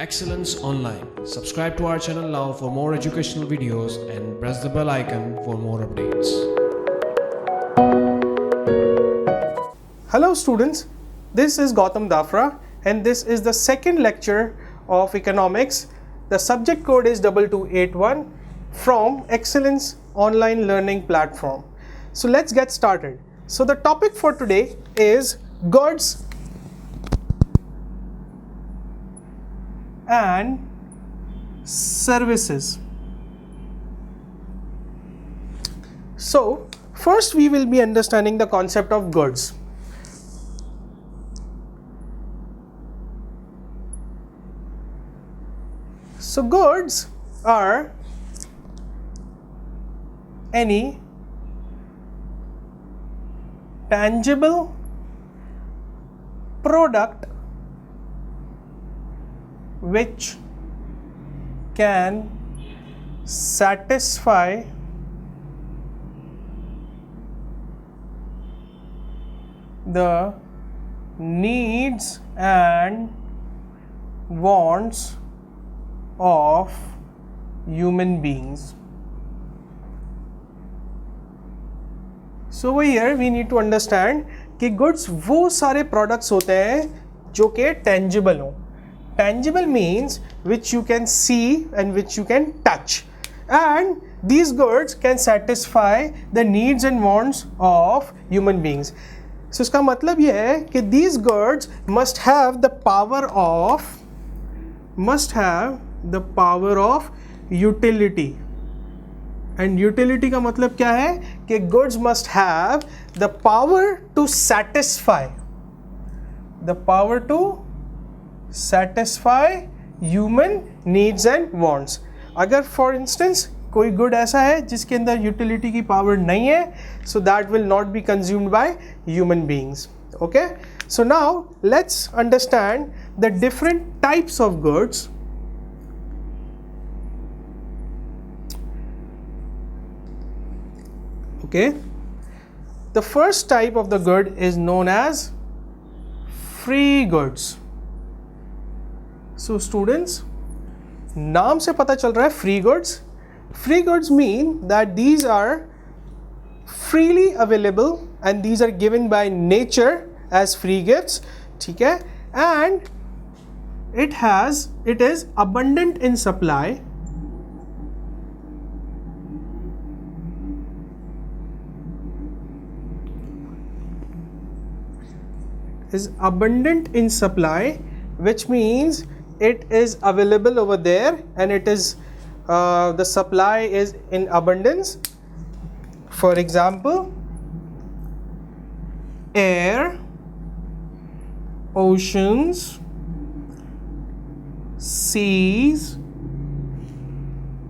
Excellence Online. Subscribe to our channel now for more educational videos and press the bell icon for more updates. Hello students, this is Gautam Dafra and this is the second lecture of economics. The subject code is 2281 from Excellence Online Learning Platform. So let's get started. So the topic for today is goods and services. So first we will be understanding the concept of goods. So goods are any tangible product which can satisfy the needs and wants of human beings. So over here we need to understand कि goods वो सारे products होते हैं जो कि tangible हो. Tangible means which you can see and which you can touch, and these goods can satisfy the needs and wants of human beings. So इसका मतलब ये है कि these goods must have the power of utility. And utility का मतलब क्या है कि goods must have the power to satisfy human needs and wants. अगर for instance कोई good ऐसा है जिसके अंदर utility की power नहीं है, so that will not be consumed by human beings. Okay, so now let's understand the different types of goods. Okay, the first type of the good is known as free goods. So students, नाम से पता चल रहा है free goods. Free goods mean that these are freely available and these are given by nature as free gifts. ठीक है, and it is abundant in supply. Is abundant in supply, which means it is available over there and it is the supply is in abundance. For example, air, oceans, seas,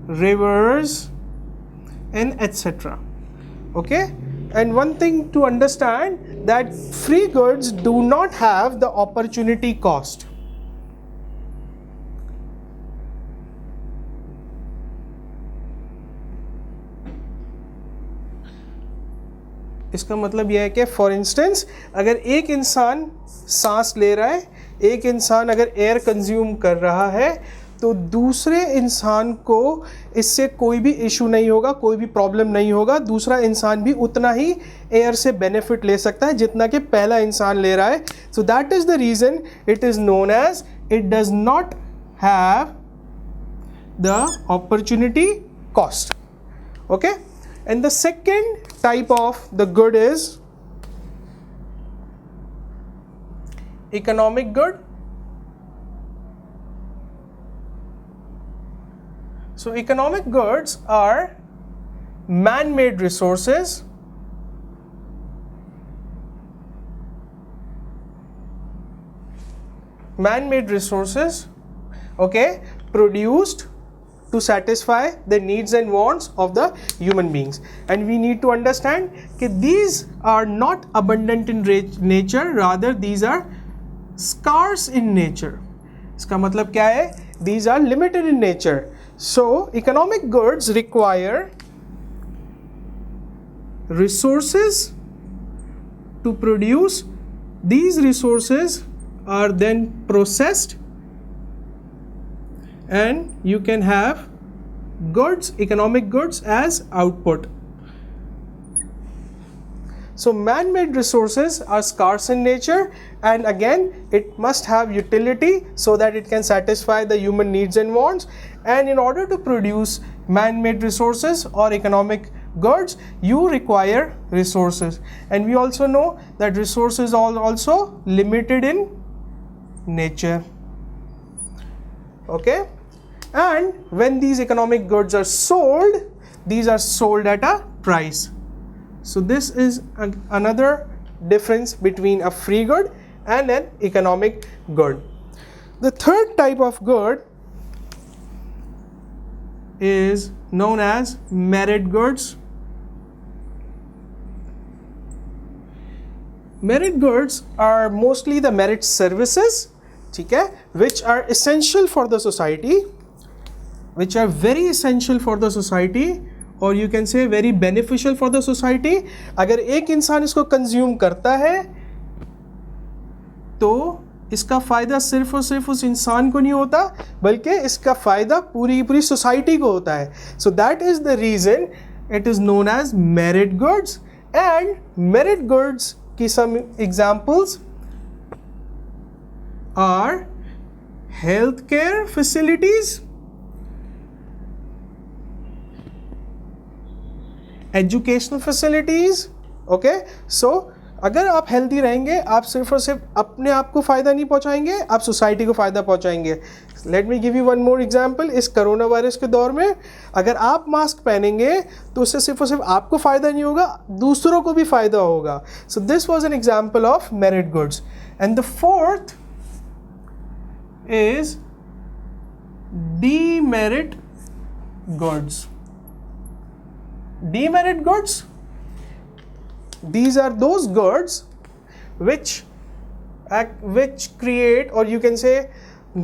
rivers, and etc. Okay, and one thing to understand that free goods do not have the opportunity cost. इसका मतलब यह है कि for instance अगर एक इंसान सांस ले रहा है, एक इंसान अगर एयर कंज्यूम कर रहा है, तो दूसरे इंसान को इससे कोई भी इशू नहीं होगा, कोई भी प्रॉब्लम नहीं होगा. दूसरा इंसान भी उतना ही एयर से बेनिफिट ले सकता है जितना कि पहला इंसान ले रहा है. So that is the reason it is known as it does not have the opportunity cost. Okay, and the second type of the good is economic good. So economic goods are man-made resources okay, produced to satisfy the needs and wants of the human beings. And we need to understand that these are not abundant in nature, rather these are scarce in nature. इसका मतलब क्या है? These are limited in nature. So economic goods require resources to produce. These resources are then processed and you can have goods, economic goods as output. So man-made resources are scarce in nature, and again it must have utility so that it can satisfy the human needs and wants. And in order to produce man-made resources or economic goods, you require resources, and we also know that resources are also limited in nature. Okay, and when these economic goods are sold, these are sold at a price. So this is another difference between a free good and an economic good. The third type of good is known as merit goods. Merit goods are mostly the merit services, ठीक है, which are essential for the society, which are very essential for the society, और you can say very beneficial for the society. अगर एक इंसान इसको consume करता है तो इसका फ़ायदा सिर्फ और सिर्फ उस इंसान को नहीं होता, बल्कि इसका फ़ायदा पूरी सोसाइटी को होता है. So that is the reason it is known as merit goods. And merit goods की some examples are health care facilities, educational facilities. Okay, so अगर आप हेल्दी रहेंगे, आप सिर्फ और सिर्फ अपने आप को फ़ायदा नहीं पहुंचाएंगे, आप सोसाइटी को फ़ायदा पहुंचाएंगे. Let me give you one more example. इस कोरोना वायरस के दौर में अगर आप मास्क पहनेंगे तो उससे सिर्फ और सिर्फ आपको फ़ायदा नहीं होगा, दूसरों को भी फ़ायदा होगा. So this was an example of merit goods. And the fourth is demerit goods. Demerit goods, these are those goods which create, or you can say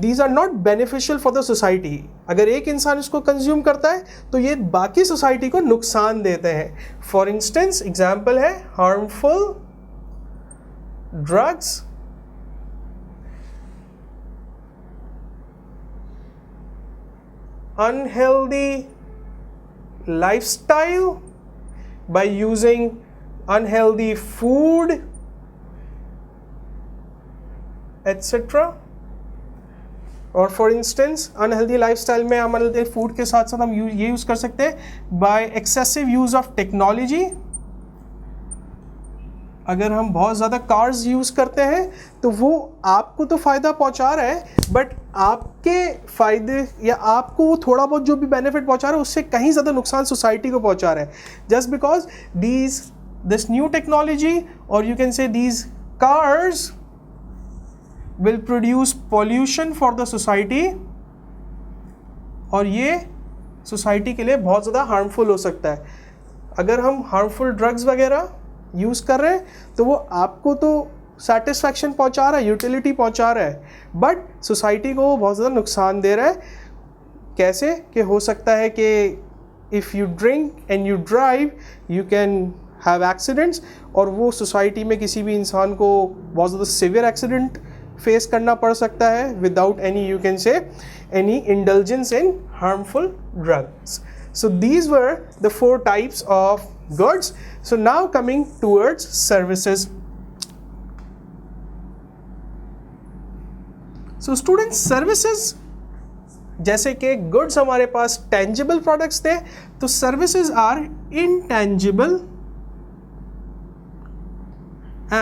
these are not beneficial for the society. अगर एक इंसान इसको consume करता है तो ये बाकी society को नुकसान देते हैं. फॉर इंस्टेंस एग्जाम्पल है harmful drugs, unhealthy lifestyle by using unhealthy food, etc. और फॉर इंस्टेंस अनहेल्दी लाइफस्टाइल में हम अनहेल्दी फूड के साथ साथ हम ये यूज़ कर सकते हैं by excessive use of technology. अगर हम बहुत ज़्यादा कार्स यूज़ करते हैं तो वो आपको तो फ़ायदा पहुंचा रहा है, बट आपके फ़ायदे या आपको थोड़ा बहुत जो भी बेनिफिट पहुंचा रहा है उससे कहीं ज़्यादा नुकसान सोसाइटी को पहुंचा रहा है. Just because this new technology, और you can say these cars will produce pollution for the society, और ये सोसाइटी के लिए बहुत ज़्यादा हार्मफुल हो सकता है. अगर हम हार्मफुल ड्रग्स वगैरह यूज़ कर रहे हैं तो वो आपको तो सेटिस्फैक्शन पहुंचा रहा है, यूटिलिटी पहुंचा रहा है, बट सोसाइटी को वो बहुत ज़्यादा नुकसान दे रहा है. कैसे कि हो सकता है कि if you drink and you drive you can have accidents, और वो सोसाइटी में किसी भी इंसान को बहुत ज़्यादा सीवियर एक्सीडेंट फेस करना पड़ सकता है विदाउट एनी, यू कैन से, any indulgence in harmful drugs. So these were the 4 types of goods. So now coming towards services. So students, services, जैसे कि goods हमारे पास tangible products थे, तो services are intangible,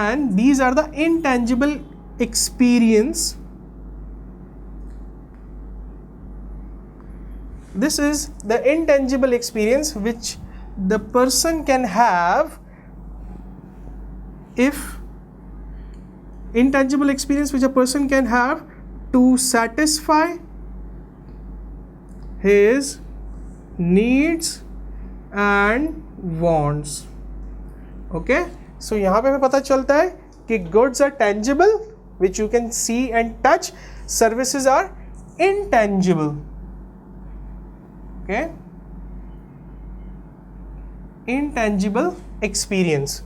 and these are the intangible experience. This is the intangible experience which the person can have intangible experience which a person can have to satisfy his needs and wants. Okay, so यहाँ पे हमें पता चलता है कि goods are tangible which you can see and touch, services are intangible. Okay, intangible experience.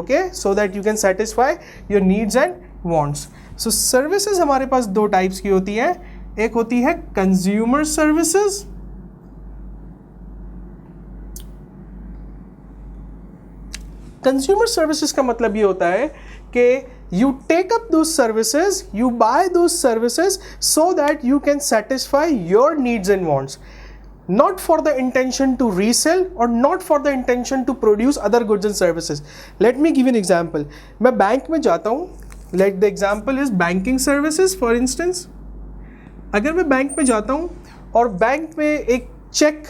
Okay, so that you can satisfy your needs and wants. So services हमारे पास 2 types की होती हैं. एक होती है कंज्यूमर सर्विसेज, कंज्यूमर सर्विसेज का मतलब ये होता है कि you take up those services, you buy those services so that you can satisfy your needs and wants, not for the intention to resell or not for the intention to produce other goods and services. Let me give you an example. मैं bank में जाता हूँ, let the example is banking services for instance. अगर मैं bank में जाता हूँ और बैंक में एक चेक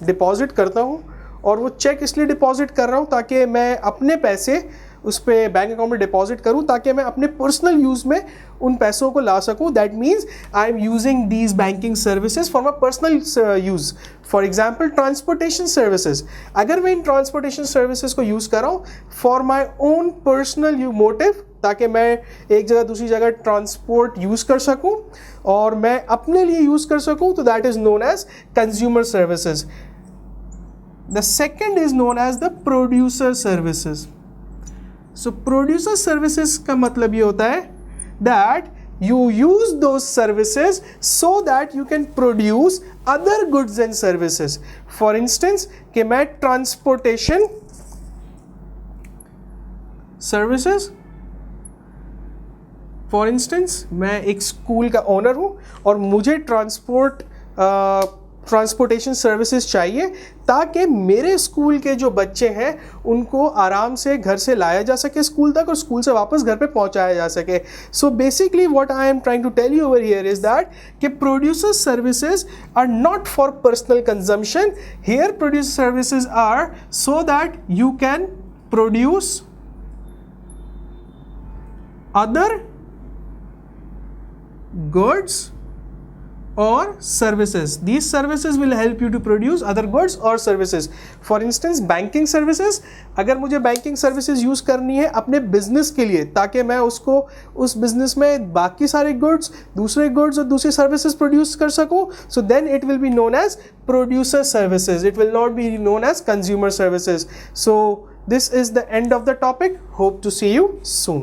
डिपॉजिट करता हूँ, और वो चेक इसलिए डिपॉजिट कर रहा हूँ ताकि मैं अपने पैसे उस पर बैंक अकाउंट में डिपॉजिट करूँ, ताकि मैं अपने पर्सनल यूज़ में उन पैसों को ला सकूँ. That means I am using these banking services for my personal use. For example transportation services, अगर मैं इन ट्रांसपोर्टेशन सर्विसेज को यूज़ कर रहा हूँ for my own personal motive, ताकि मैं एक जगह दूसरी जगह ट्रांसपोर्ट यूज़ कर सकूँ और मैं अपने लिए यूज़ कर सकूँ, तो that is known as consumer services. The second is known as the producer services. So producer services का मतलब ये होता है that you use those services so that you can produce other goods and services. For instance, कि मैं transportation services, for instance मैं एक school का ओनर हूँ और मुझे ट्रांसपोर्टेशन सर्विसेज चाहिए ताकि मेरे स्कूल के जो बच्चे हैं उनको आराम से घर से लाया जा सके स्कूल तक और स्कूल से वापस घर पे पहुंचाया जा सके. So basically what I am trying to tell you over here is that कि producer services are not for personal consumption. Here producer services are so that you can produce other goods or services. These services will help you to produce other goods or services. For instance, banking services, अगर मुझे banking services use करनी है अपने business के लिए ताकि मैं उसको उस business में बाकी सारे goods, दूसरे goods और दूसरे services produce कर सकूँ, so then it will be known as producer services. It will not be known as consumer services. So this is the end of the topic. Hope to see you soon.